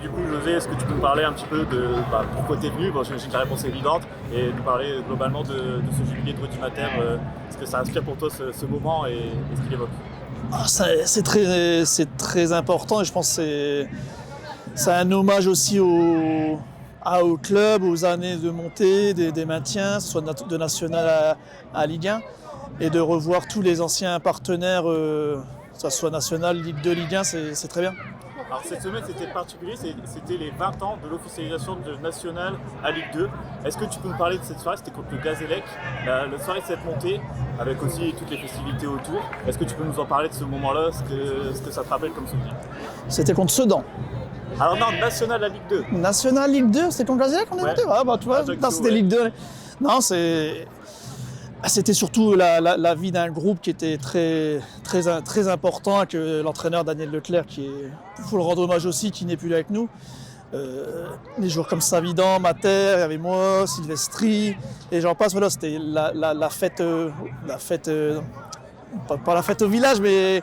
du coup, José, est-ce que tu peux me parler un petit peu de pourquoi tu es venu? Bon, j'imagine que la réponse est évidente, et nous parler globalement de ce jubilé de Rudimataire, ce que ça inspire pour toi ce moment et ce qu'il évoque. C'est très important et je pense que c'est un hommage aussi au club, aux années de montée, des maintiens, soit de national à Ligue 1, et de revoir tous les anciens partenaires, que ce soit national, Ligue 2, Ligue 1, c'est très bien. Alors cette semaine c'était particulier, c'était les 20 ans de l'officialisation de National à Ligue 2. Est-ce que tu peux nous parler de cette soirée? C'était contre le Gazélec, la soirée de cette montée, avec aussi toutes les festivités autour. Est-ce que tu peux nous en parler de ce moment-là, ce que ça te rappelle comme souvenir? C'était contre Sedan. Alors non, National à Ligue 2. National Ligue 2, c'était contre Gazélec qu'on est monté? Ouais, bah tu vois, Ajaccio, c'était ouais. Ligue 2. Non, c'était surtout la vie d'un groupe qui était très important, avec l'entraîneur Daniel Leclerc, il faut le rendre hommage aussi, qui n'est plus là avec nous. Les joueurs comme Savidan, Mater, il y avait moi, Silvestri, et j'en passe. Voilà, c'était la fête, pas la fête au village, mais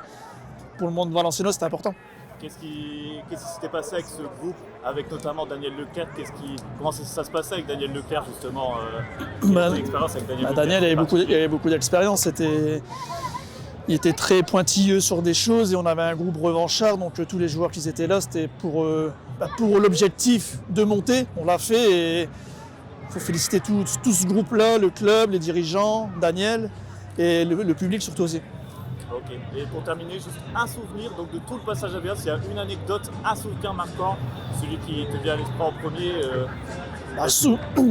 pour le monde valenciennois, c'était important. Qu'est-ce qui s'était passé avec ce groupe, avec notamment Daniel Leclerc? Comment ça se passait avec Daniel Leclerc justement? Quelle expérience avec Daniel Leclerc? Daniel il avait beaucoup d'expérience. Il était très pointilleux sur des choses et on avait un groupe revanchard, donc tous les joueurs qui étaient là, c'était pour l'objectif de monter. On l'a fait et il faut féliciter tout ce groupe-là, le club, les dirigeants, Daniel et le public surtout aussi. Ok, et pour terminer, juste un souvenir donc de tout le passage à Véas, s'il y a une anecdote, un souvenir marquant, celui qui te vient à l'esprit en premier.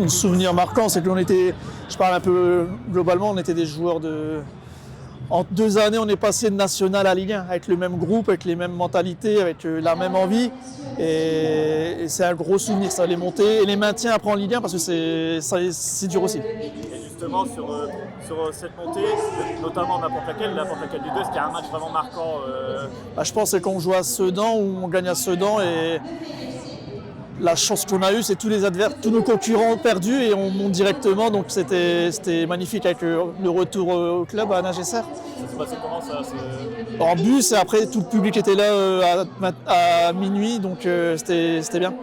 Souvenir marquant, c'est qu'on était, je parle un peu globalement, on était des joueurs En 2 années, on est passé de national à Ligue 1, avec le même groupe, avec les mêmes mentalités, avec la même envie. Et c'est un gros souvenir, ça allait monter. Et les maintiens après en Ligue 1, parce que c'est dur aussi. Et justement, sur cette montée, notamment n'importe laquelle des deux, est-ce qu'il y a un match vraiment marquant Je pense que c'est qu'on joue à Sedan, où on gagne à Sedan. Et la chance qu'on a eue, c'est tous nos concurrents ont perdu et on monte directement. Donc c'était magnifique avec le retour au club à Nagesser. Ça s'est passé comment ça? En bus, et après tout le public était là à minuit, donc c'était bien.